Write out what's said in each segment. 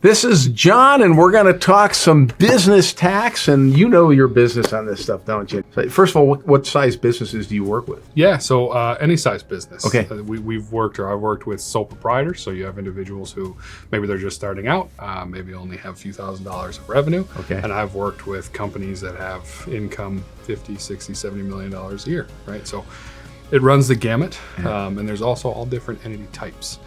This is John, and we're going to talk some business tax, and you know your business on this stuff, don't you? So first of all, what size businesses do you work with? Yeah, so any size business. Okay. I've worked with sole proprietors, so you have individuals who maybe they're just starting out, maybe only have a few $1,000s of revenue. Okay. And I've worked with companies that have income 50, 60, $70 million a year, right? So it runs the gamut, and there's also all different entity types.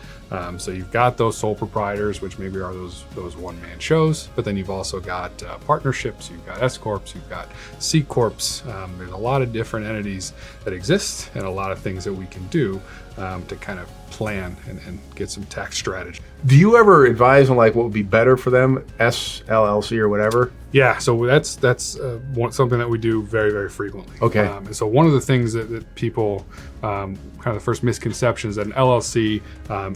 So you've got those sole proprietors, which maybe are those one-man shows, but then you've also got partnerships, you've got S corps, you've got C corps. There's a lot of different entities that exist, and a lot of things that we can do to kind of plan and get some tax strategy. Do you ever advise on like what would be better for them, SLLC or whatever? Yeah, so that's something that we do very, very frequently. Okay. And so one of the things that people, kind of the first misconception is that an LLC,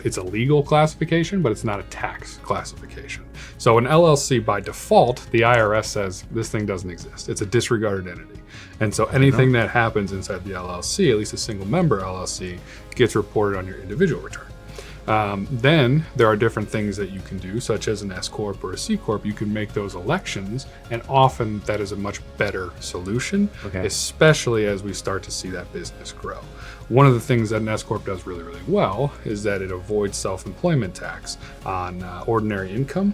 it's a legal classification, but it's not a tax classification. So an LLC by default, the IRS says this thing doesn't exist. It's a disregarded entity. And so anything that happens inside the LLC, at least a single member LLC, gets reported on your individual return. Then there are different things that you can do, such as an S corp or a C corp. You can make those elections, and often that is a much better solution, especially as we start to see that business grow. One of the things that an S corp does really, really well is that it avoids self-employment tax on ordinary income.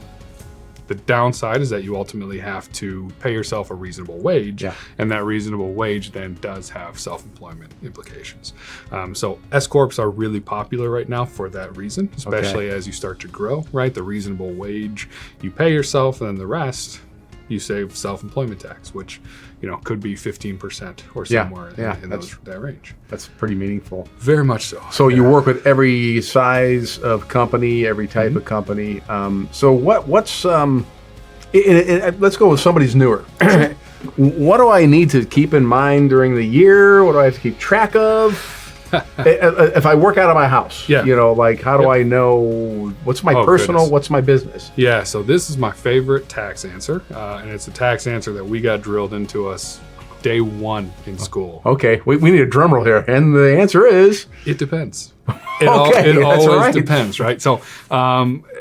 The downside is that you ultimately have to pay yourself a reasonable wage, and that reasonable wage then does have self-employment implications. So S corps are really popular right now for that reason, especially as you start to grow, right? The reasonable wage you pay yourself, and then the rest you save self-employment tax, which could be 15% or somewhere in that range. That's pretty meaningful. Very much so. So you work with every size of company, every type of company. So what's let's go with somebody's newer. What do I need to keep in mind during the year? What do I have to keep track of? If I work out of my house, like how do I know what's my personal, what's my business? Yeah, so this is my favorite tax answer, and it's a tax answer that we got drilled into us day one in school. Okay, we need a drum roll here, and the answer is? It depends. It always depends, right? So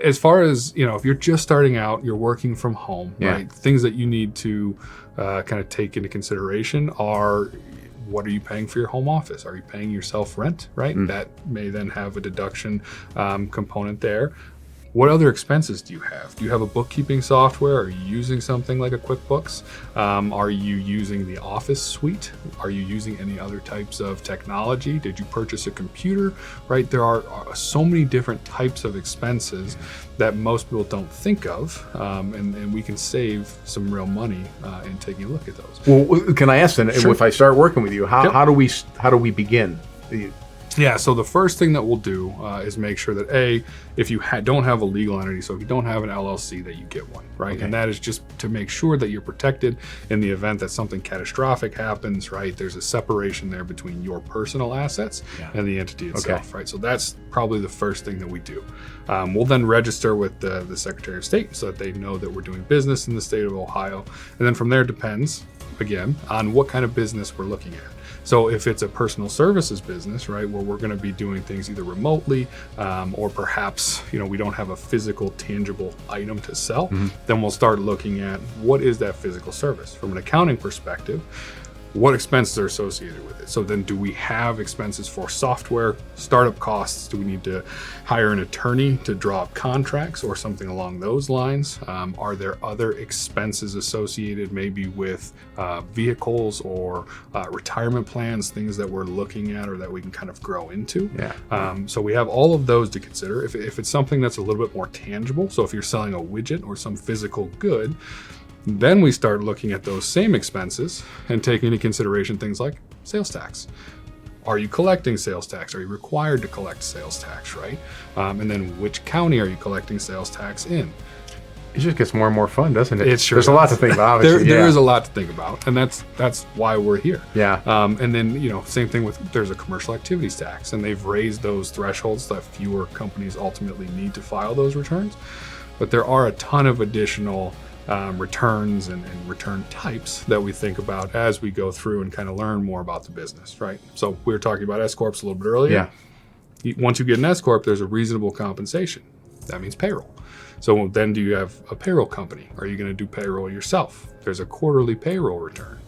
as far as, if you're just starting out, you're working from home, right? Things that you need to kind of take into consideration are, what are you paying for your home office? Are you paying yourself rent, right? That may then have a deduction component there. What other expenses do you have? Do you have a bookkeeping software? Are you using something like a QuickBooks? Are you using the Office suite? Are you using any other types of technology? Did you purchase a computer, right? There are so many different types of expenses that most people don't think of, and we can save some real money in taking a look at those. Well, can I ask then, if I start working with you, how do we begin? Yeah, so the first thing that we'll do is make sure that if you don't have a legal entity, so if you don't have an LLC, that you get one, right? And that is just to make sure that you're protected in the event that something catastrophic happens, right? There's a separation there between your personal assets and the entity itself, right? So that's probably the first thing that we do. We'll then register with the Secretary of State so that they know that we're doing business in the state of Ohio. And then from there, it depends, again, on what kind of business we're looking at. So if it's a personal services business, right, where we're going to be doing things either remotely or perhaps, we don't have a physical, tangible item to sell, then we'll start looking at what is that physical service from an accounting perspective. What expenses are associated with it? So then do we have expenses for software, startup costs? Do we need to hire an attorney to draw up contracts or something along those lines? Are there other expenses associated maybe with vehicles or retirement plans, things that we're looking at or that we can kind of grow into? So we have all of those to consider. If it's something that's a little bit more tangible, so if you're selling a widget or some physical good, then we start looking at those same expenses and taking into consideration things like sales tax. Are you collecting sales tax? Are you required to collect sales tax, right? And then which county are you collecting sales tax in? It just gets more and more fun, doesn't it? It sure There's a lot to think about, obviously. There is a lot to think about, and that's why we're here. And then, same thing with, there's a commercial activities tax, and they've raised those thresholds so that fewer companies ultimately need to file those returns. But there are a ton of additional returns and return types that we think about as we go through and kind of learn more about the business, right? So we were talking about S corps a little bit earlier. Once you get an S corp, there's a reasonable compensation. That means payroll. So then do you have a payroll company? Are you going to do payroll yourself? There's a quarterly payroll return.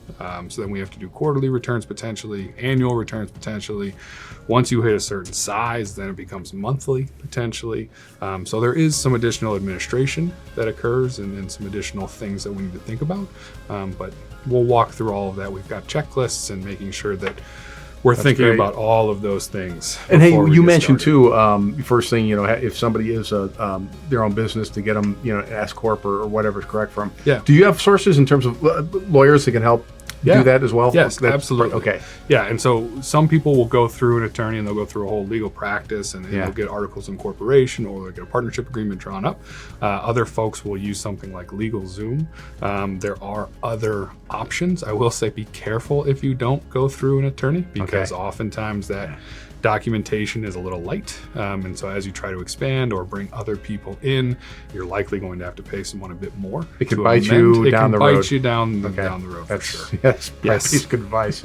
So then we have to do quarterly returns potentially, annual returns potentially. Once you hit a certain size, then it becomes monthly potentially. So there is some additional administration that occurs and some additional things that we need to think about. But we'll walk through all of that. We've got checklists and making sure that we're thinking great. about all of those things. And hey, before we you get mentioned started. too, first thing, if somebody is their own business, to get them, S corp or whatever is correct for them. Yeah. Do you have sources in terms of lawyers that can help do that as well? Yes, absolutely. Okay. Yeah, and so some people will go through an attorney and they'll go through a whole legal practice and they'll get articles of incorporation or they'll get a partnership agreement drawn up. Other folks will use something like LegalZoom. There are other options. I will say be careful if you don't go through an attorney, because oftentimes that documentation is a little light, and so as you try to expand or bring other people in, you're likely going to have to pay someone a bit more. It could bite you down the road. It can bite you down the road for sure. Yes, piece of good advice.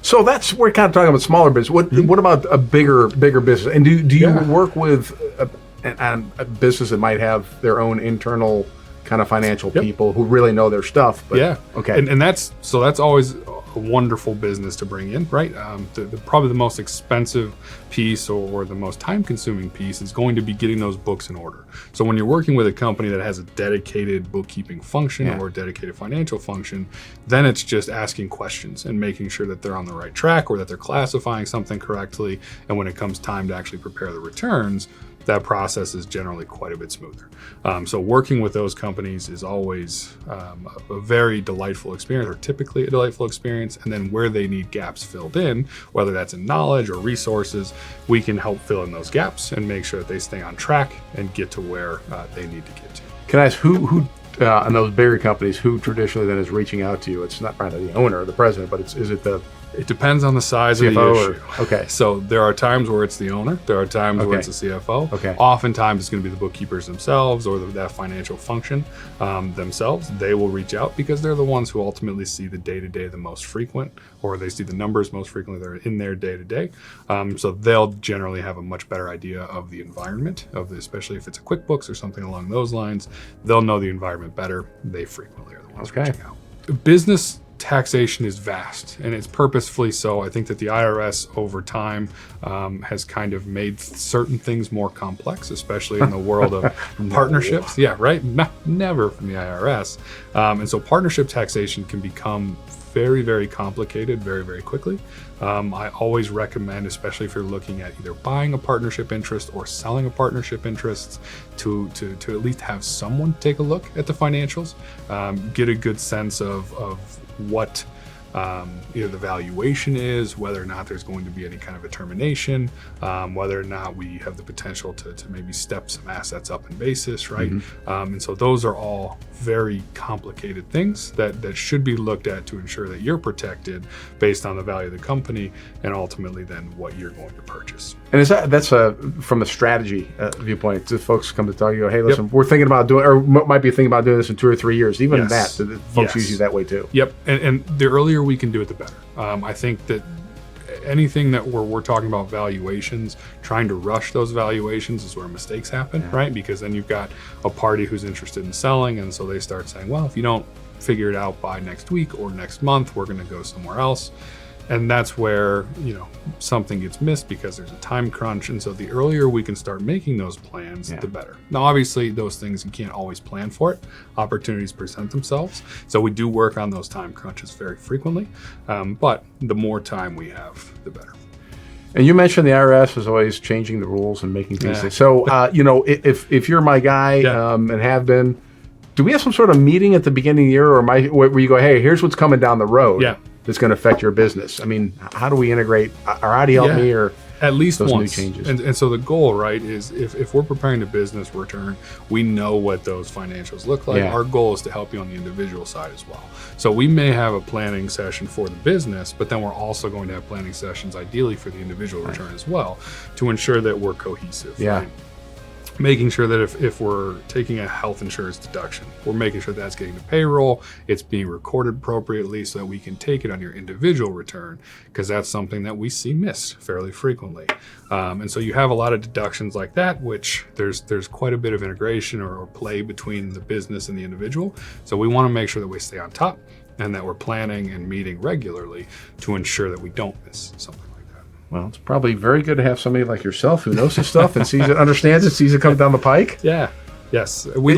So we're kind of talking about smaller business. What about a bigger business? And do you work with a business that might have their own internal kind of financial people who really know their stuff? But, okay. And that's always a wonderful business to bring in, right? Probably the most expensive piece or the most time-consuming piece is going to be getting those books in order. So when you're working with a company that has a dedicated bookkeeping function or a dedicated financial function, then it's just asking questions and making sure that they're on the right track or that they're classifying something correctly. And when it comes time to actually prepare the returns, that process is generally quite a bit smoother. So working with those companies is always a very delightful experience, or typically a delightful experience. And then where they need gaps filled in, whether that's in knowledge or resources, we can help fill in those gaps and make sure that they stay on track and get to where they need to get to. Can I ask who in those bigger companies, who traditionally then is reaching out to you? It's not probably the owner or the president, but is it the It depends on the size CFO of the issue. Okay. So there are times where it's the owner. There are times where it's the CFO. Okay. Oftentimes it's going to be the bookkeepers themselves or that financial function themselves. They will reach out because they're the ones who ultimately see the day-to-day the most frequent, or they see the numbers most frequently. They're in their day-to-day. So they'll generally have a much better idea of the environment, especially if it's a QuickBooks or something along those lines. They'll know the environment better. They frequently are the ones reaching out. Business taxation is vast, and it's purposefully so. I think that the IRS over time has kind of made certain things more complex, especially in the world of partnerships. Yeah, right? Never from the IRS. And so partnership taxation can become very, very complicated very, very quickly. I always recommend, especially if you're looking at either buying a partnership interest or selling a partnership interest, to at least have someone take a look at the financials, get a good sense of what either the valuation is, whether or not there's going to be any kind of a termination, whether or not we have the potential to maybe step some assets up in basis, right? And so those are all very complicated things that should be looked at to ensure that you're protected based on the value of the company and ultimately then what you're going to purchase. And that's from a strategy viewpoint. Do folks come to tell you, hey, listen, we're thinking about doing, or might be thinking about doing this in 2 or 3 years. Even that, folks use you that way too. Yep, and the earlier we can do it, the better. I think that anything that we're talking about valuations, trying to rush those valuations is where mistakes happen, right? Because then you've got a party who's interested in selling, and so they start saying, well, if you don't figure it out by next week or next month, we're going to go somewhere else. And that's where, something gets missed because there's a time crunch. And so the earlier we can start making those plans, the better. Now, obviously, those things, you can't always plan for it. Opportunities present themselves. So we do work on those time crunches very frequently. But the more time we have, the better. And you mentioned the IRS is always changing the rules and making things. So, if you're my guy and have been, do we have some sort of meeting at the beginning of the year, or where you go, hey, here's what's coming down the road? That's going to affect your business? I mean, how do we integrate, or how do you help me, or at least those once. New changes? And so the goal, right, is if we're preparing a business return, we know what those financials look like. Our goal is to help you on the individual side as well. So we may have a planning session for the business, but then we're also going to have planning sessions ideally for the individual return as well, to ensure that we're cohesive. Right? making sure that if we're taking a health insurance deduction, we're making sure that's getting to payroll, it's being recorded appropriately so that we can take it on your individual return, because that's something that we see missed fairly frequently. And so you have a lot of deductions like that, which there's quite a bit of integration or play between the business and the individual. So we want to make sure that we stay on top and that we're planning and meeting regularly to ensure that we don't miss something. Well, it's probably very good to have somebody like yourself who knows his stuff and sees it, understands it, sees it come down the pike. Yeah. Yes. We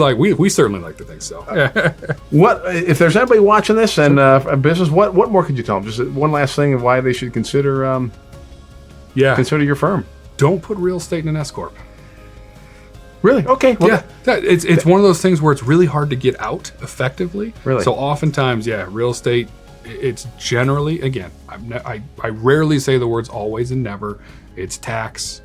certainly like to think so. What if there's anybody watching this and a business? What more could you tell them? Just one last thing of why they should consider consider your firm. Don't put real estate in an S corp. Really? Okay. Well, it's one of those things where it's really hard to get out effectively. Really? So oftentimes, real estate. It's generally, again, I rarely say the words always and never. It's tax.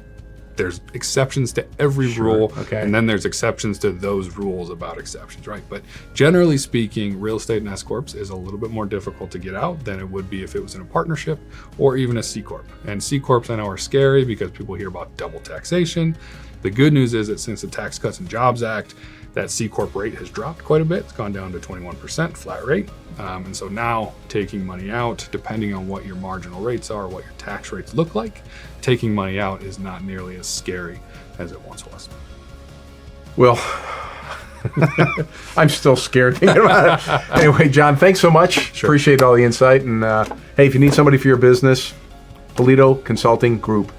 There's exceptions to every rule, and then there's exceptions to those rules about exceptions, right? But generally speaking, real estate and S corps is a little bit more difficult to get out than it would be if it was in a partnership or even a C corp. And C corps I know are scary because people hear about double taxation. The good news is that since the Tax Cuts and Jobs Act, that C corp rate has dropped quite a bit. It's gone down to 21% flat rate. And so now taking money out, depending on what your marginal rates are, what your tax rates look like, taking money out is not nearly as scary as it once was. Well, I'm still scared thinking about it. Anyway, John, thanks so much. Sure. Appreciate all the insight. And hey, if you need somebody for your business, Pulito Consulting Group.